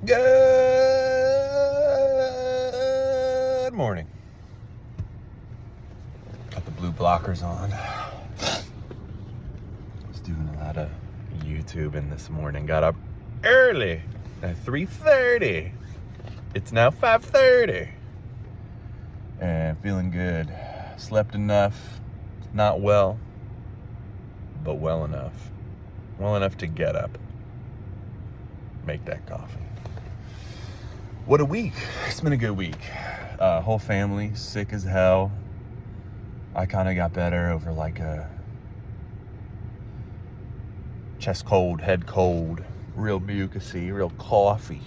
Good morning. Got the blue blockers on. Was doing a lot of YouTubing this morning. Got up early at 3:30. It's now 5:30. And feeling good. Slept enough. Not well, but well enough. Well enough to get up. Make that coffee. What a week. It's been a good week. Whole family sick as hell. I kind of got better over like a chest cold, head cold, real mucusy, real coffee.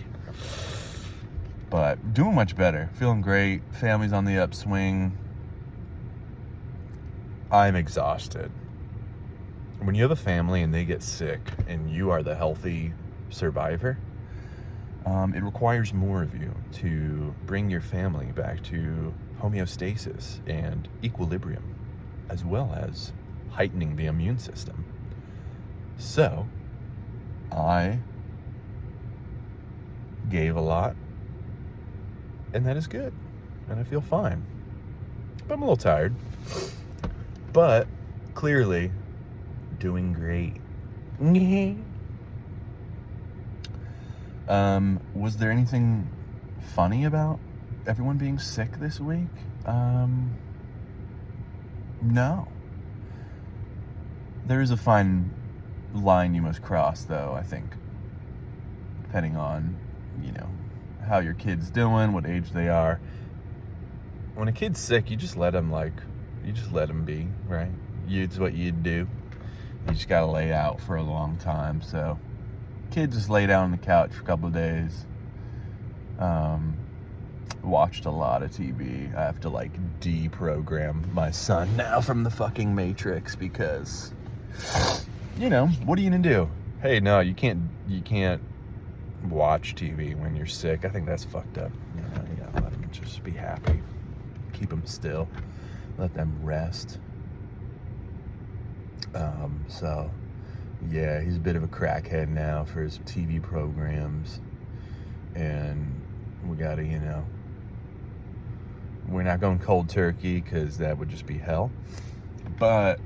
But doing much better. Feeling great. Family's on the upswing. I'm exhausted. When you have a family and they get sick and you are the healthy survivor, it requires more of you to bring your family back to homeostasis and equilibrium, as well as heightening the immune system. So, I gave a lot, and that is good, and I feel fine. But I'm a little tired, but clearly doing great. Was there anything funny about everyone being sick this week? No. There is a fine line you must cross, though, I think, depending on, how your kid's doing, what age they are. When a kid's sick, you just let them be, right? It's what you'd do. You just gotta lay out for a long time, so kids just lay down on the couch for a couple of days. Watched a lot of TV. I have to deprogram my son now from the fucking Matrix because, what are you gonna do? Hey, no, you can't watch TV when you're sick. I think that's fucked up. You gotta let them just be happy. Keep them still. Let them rest. So, yeah, he's a bit of a crackhead now for his TV programs. And we gotta, we're not going cold turkey because that would just be hell. But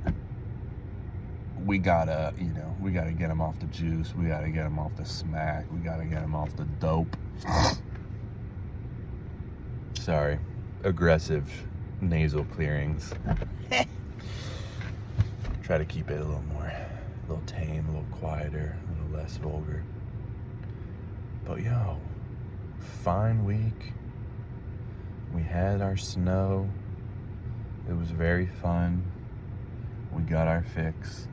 we gotta get him off the juice. We gotta get him off the smack. We gotta get him off the dope. Sorry. Aggressive nasal clearings. Try to keep it a little tame, a little quieter, a little less vulgar. But fine week. We had our snow. It was very fun. We got our fix.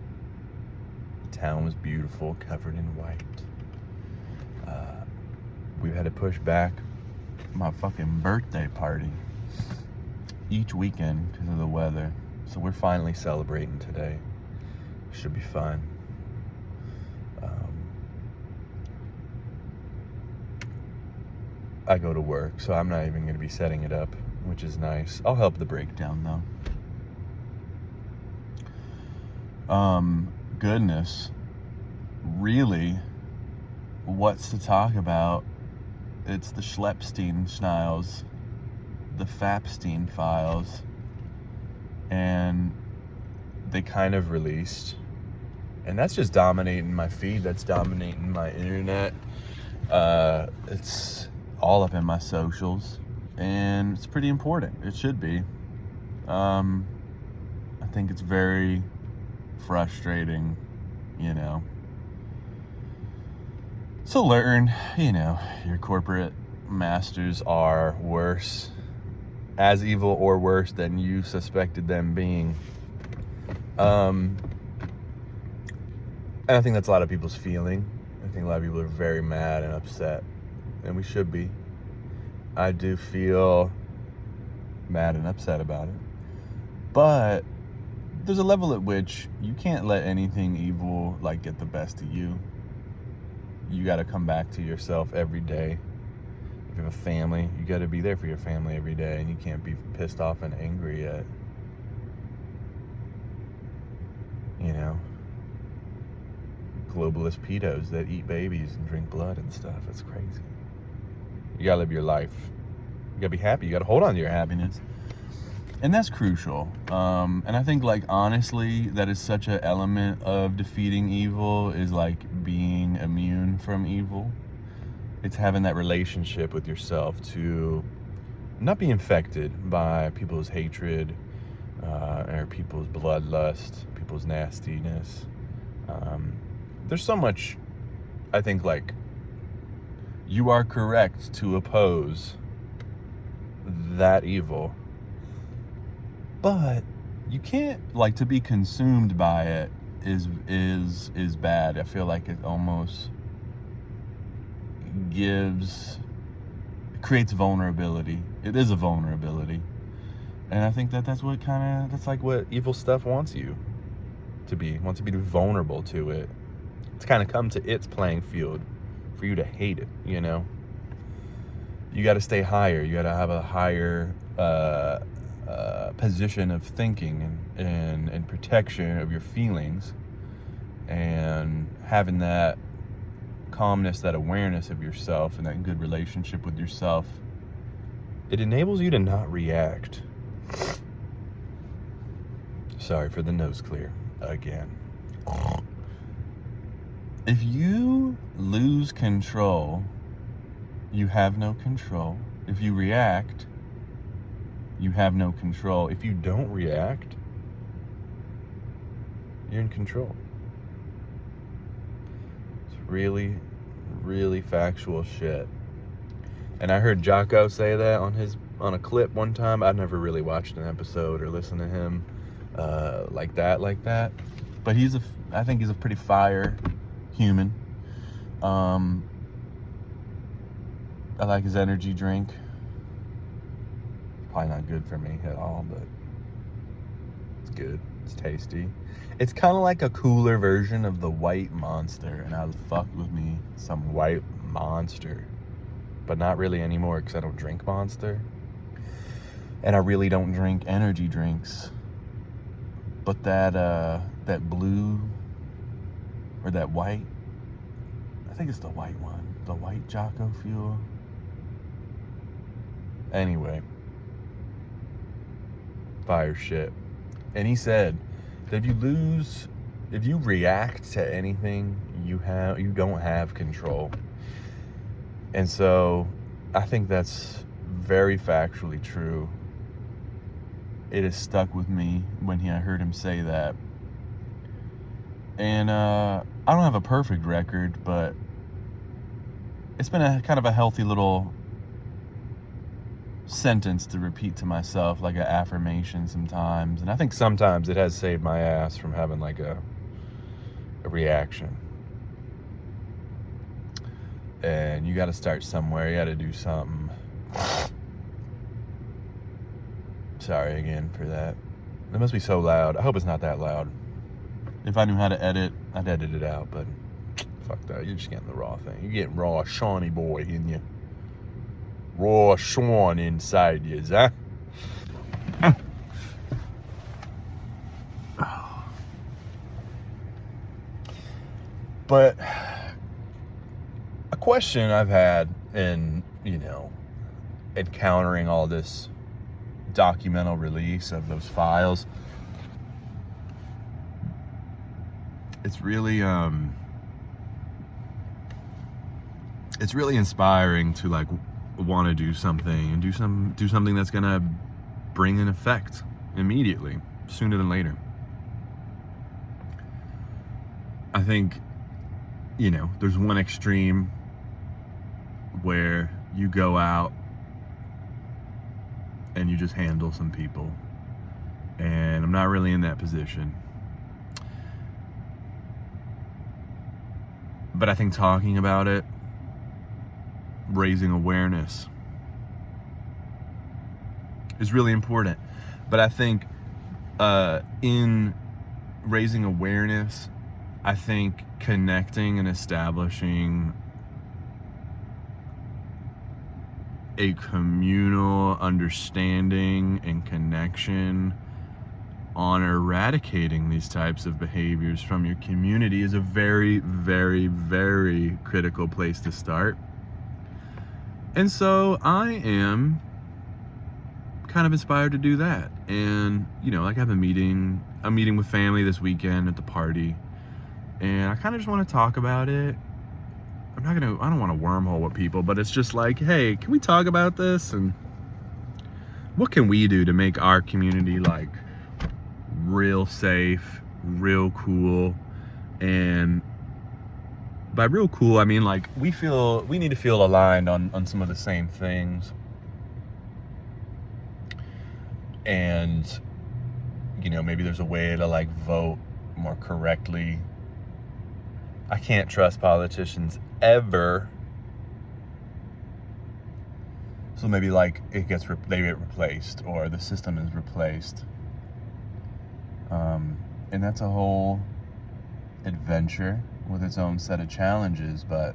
The town was beautiful, covered in white. We've had to push back my fucking birthday party each weekend because of the weather. So we're finally celebrating today. Should be fun. I go to work, so I'm not even going to be setting it up, which is nice. I'll help the breakdown, though. Goodness. Really, what's to talk about? It's the Schleppstein-Schniles, the Fapstein files, and they kind of released, and that's just dominating my feed. That's dominating my internet. It's all up in my socials, and it's pretty important. It should be. I think it's very frustrating, So learn, your corporate masters are worse, as evil or worse than you suspected them being. And I think that's a lot of people's feeling. I think a lot of people are very mad and upset, and we should be. I do feel mad and upset about it. But there's a level at which you can't let anything evil get the best of you. You got to come back to yourself every day. If you have a family, you got to be there for your family every day, and you can't be pissed off and angry at, globalist pedos that eat babies and drink blood and stuff. It's crazy. You gotta live your life. You gotta be happy. You gotta hold on to your happiness. And that's crucial. And I think, like, honestly, that is such an element of defeating evil, is like being immune from evil. It's having that relationship with yourself to not be infected by people's hatred, or people's bloodlust, people's nastiness. There's so much, I think, like, you are correct to oppose that evil, but you can't, like, to be consumed by it is bad. I feel like it almost creates vulnerability. It is a vulnerability. And I think that's like what evil stuff wants you to be. It wants you to be vulnerable to it. It's kind of come to its playing field for you to hate it, you know? You got to stay higher. You got to have a higher position of thinking and protection of your feelings, and having that calmness, that awareness of yourself, and that good relationship with yourself. It enables you to not react. Sorry for the nose clear again. If you lose control, you have no control. If you react, you have no control. If you don't react, you're in control. It's really, really factual shit. And I heard Jocko say that on a clip one time. I've never really watched an episode or listened to him like that. But I think he's a pretty fire human. I like his energy drink. Probably not good for me at all, but it's good. It's tasty. It's kind of like a cooler version of the White Monster, and I fucked with me some White Monster, but not really anymore because I don't drink Monster, and I really don't drink energy drinks. But that blue or that white, I think it's the white one, the white Jocko Fuel. Anyway, fire shit. And he said that if you react to anything, you don't have control. And so I think that's very factually true. It has stuck with me when I heard him say that. And I don't have a perfect record, but it's been a kind of a healthy little sentence to repeat to myself, like an affirmation sometimes. And I think sometimes it has saved my ass from having like a reaction. And you got to start somewhere. You got to do something. Sorry again for that. It must be so loud. I hope it's not that loud. If I knew how to edit, I'd edit it out, but fuck that. You're just getting the raw thing. You're getting raw Shawnee boy in you. Raw Sean inside you, huh? But a question I've had in, encountering all this documental release of those files, it's really inspiring to like want to do something and do something that's gonna bring an effect immediately, sooner than later. I think there's one extreme where you go out and you just handle some people, and I'm not really in that position. But I think talking about it, raising awareness, is really important. But I think in raising awareness, I think connecting and establishing a communal understanding and connection on eradicating these types of behaviors from your community is a very, very, very critical place to start. And so I am kind of inspired to do that. And, like I have I'm meeting with family this weekend at the party. And I kind of just want to talk about it. I don't want to wormhole with people, but it's just like, hey, can we talk about this? And what can we do to make our community like real safe, real cool? And by real cool, I mean like we need to feel aligned on some of the same things. And, maybe there's a way to like vote more correctly. I can't trust politicians ever. So maybe like they get replaced or the system is replaced. And that's a whole adventure with its own set of challenges. But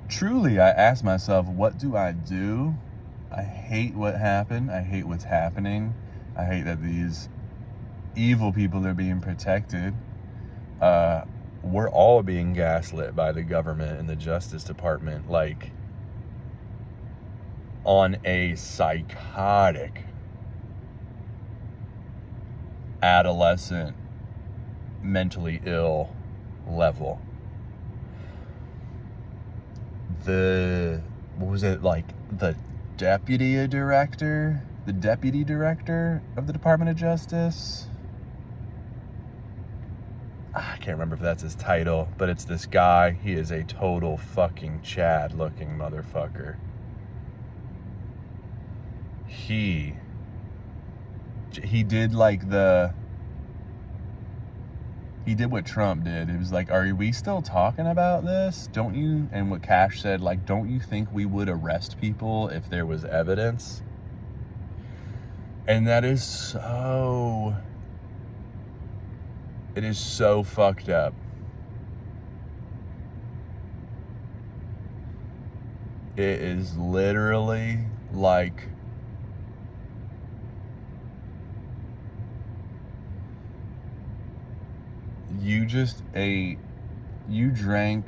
truly, I ask myself, what do I do? I hate what happened. I hate what's happening. I hate that these evil people are being protected. We're all being gaslit by the government and the Justice Department, like on a psychotic, adolescent, mentally ill level. The deputy director of the Department of Justice, I can't remember if that's his title, but it's this guy. He is a total fucking Chad looking motherfucker. He did he did what Trump did. It was like, are we still talking about this? Don't you, and what Cash said, like, don't you think we would arrest people if there was evidence? And it is so fucked up. It is literally like you drank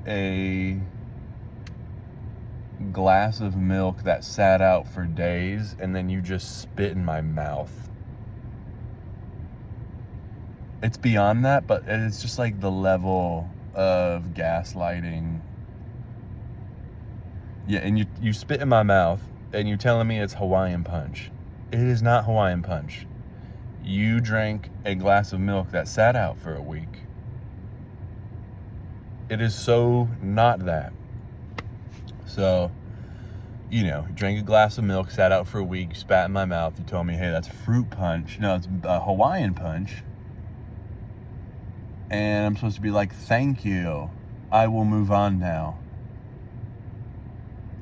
a glass of milk that sat out for days and then you just spit in my mouth. It's beyond that, but it's just like the level of gaslighting. Yeah, and you spit in my mouth and you're telling me it's Hawaiian Punch. It is not Hawaiian Punch. You drank a glass of milk that sat out for a week. It is so not that. So, you drank a glass of milk, sat out for a week, spat in my mouth. You told me, hey, that's fruit punch. No, it's Hawaiian Punch. And I'm supposed to be like, thank you. I will move on now.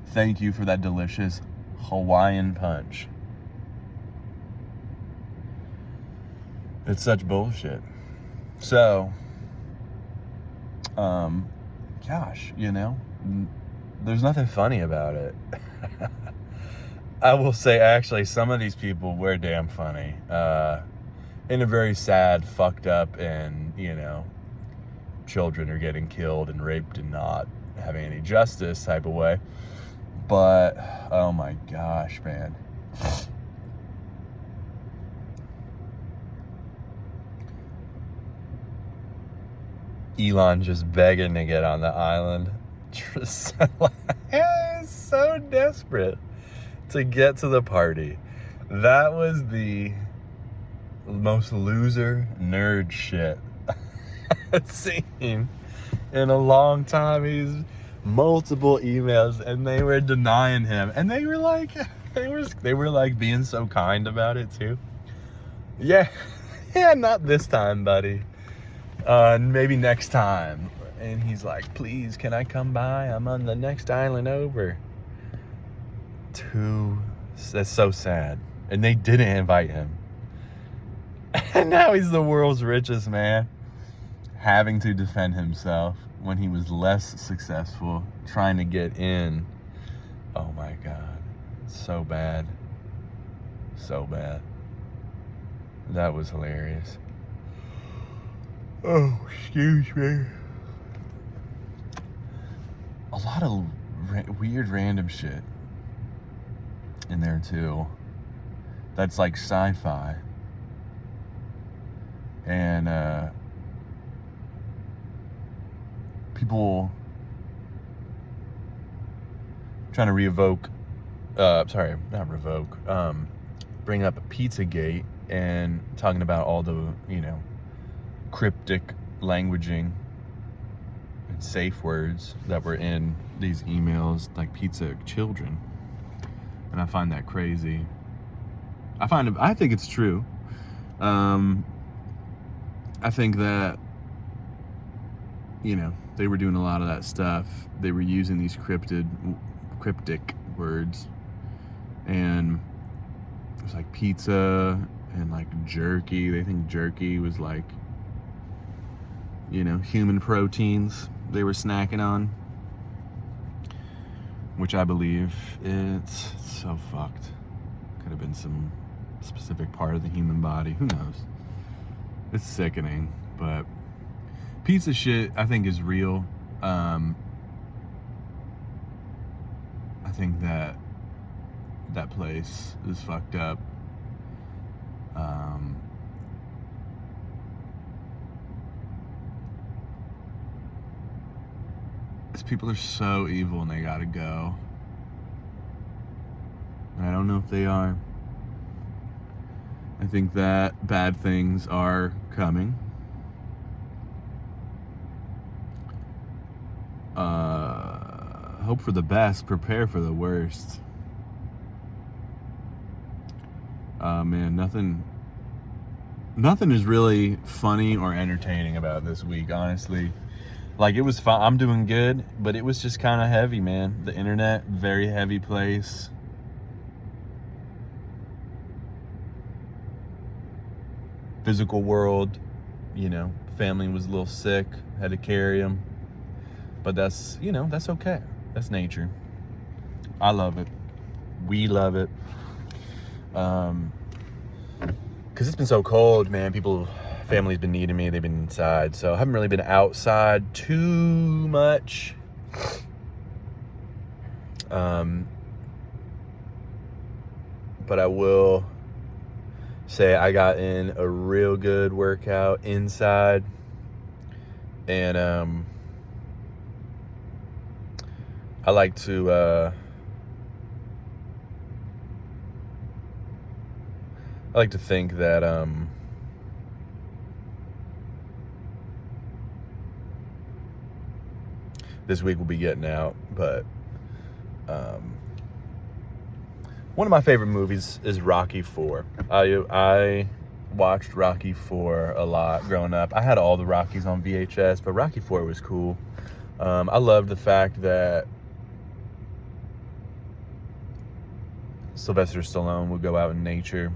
Thank you for that delicious Hawaiian Punch. It's such bullshit. So, gosh, there's nothing funny about it. I will say, actually, some of these people were damn funny. In a very sad, fucked up, and, children are getting killed and raped and not having any justice type of way. But, oh my gosh, man. Elon just begging to get on the island. So desperate to get to the party. That was the most loser nerd shit I've seen in a long time. He's multiple emails and they were denying him, and they were like being so kind about it too. Yeah, not this time, buddy. Maybe next time. And he's like, please, can I come by? I'm on the next island over. That's so sad. And they didn't invite him. And now he's the world's richest man, having to defend himself when he was less successful trying to get in. Oh my God. So bad. So bad. That was hilarious. Oh, excuse me. a lot of weird random shit in there too. That's like sci-fi. And people trying to bring up Pizzagate and talking about all the, cryptic languaging and safe words that were in these emails, like pizza children. And I find that crazy. I think it's true. I think that, they were doing a lot of that stuff. They were using these cryptic words, and it was like pizza and like jerky. They think jerky was like, human proteins they were snacking on, which I believe it's so fucked. Could have been some specific part of the human body. Who knows? It's sickening, but pizza shit I think is real. I think that place is fucked up. These people are so evil and they gotta go. And I don't know if they are. I think that bad things are coming. Hope for the best, prepare for the worst. Man, nothing is really funny or entertaining about this week, honestly. Like, it was fun. I'm doing good, but it was just kind of heavy, man. The internet, very heavy place. Physical world, family was a little sick, had to carry them. But that's, that's okay. That's nature. I love it. We love it. Because it's been so cold, man. Family's been needing me. They've been inside. So I haven't really been outside too much. But I will say I got in a real good workout inside. And I like to think that this week we'll be getting out, but one of my favorite movies is Rocky IV. I watched Rocky IV a lot growing up. I had all the Rockies on VHS, but Rocky IV was cool. I loved the fact that Sylvester Stallone would go out in nature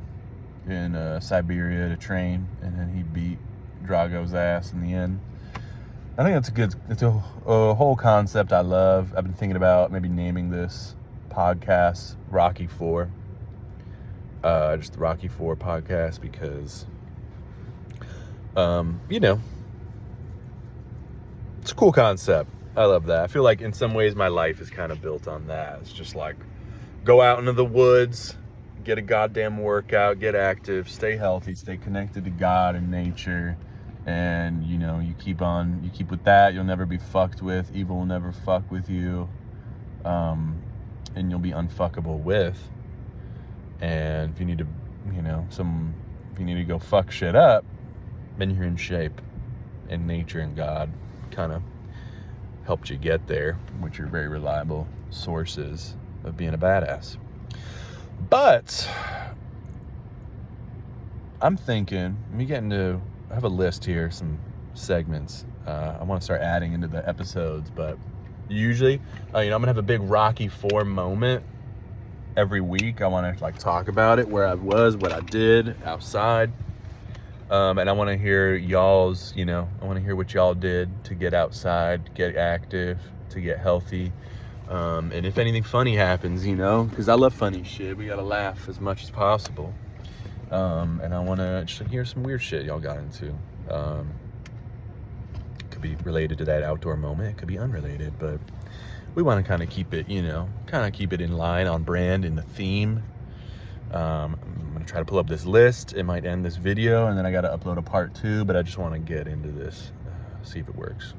in Siberia to train, and then he beat Drago's ass in the end. I think it's a whole concept I love. I've been thinking about maybe naming this podcast Rocky IV. Just the Rocky IV podcast, because, it's a cool concept. I love that. I feel like in some ways my life is kind of built on that. It's just like, go out into the woods, get a goddamn workout, get active, stay healthy, stay connected to God and nature. And, you keep with that. You'll never be fucked with. Evil will never fuck with you. And you'll be unfuckable with. And if you need to, if you need to go fuck shit up, then you're in shape. And nature and God kind of helped you get there, which are very reliable sources of being a badass. But I'm thinking, I have a list here, some segments I want to start adding into the episodes, but usually, I'm going to have a big Rocky IV moment every week. I want to talk about it, where I was, what I did outside. And I want to hear y'all's, I want to hear what y'all did to get outside, get active, to get healthy. And if anything funny happens, because I love funny shit. We got to laugh as much as possible. And I want to just hear some weird shit y'all got into. Could be related to that outdoor moment. It could be unrelated, but we want to kind of keep it, you know, kind of keep it in line, on brand, in the theme. I'm gonna try to pull up this list. It might end this video, and then I got to upload a part 2, but I just want to get into this, see if it works.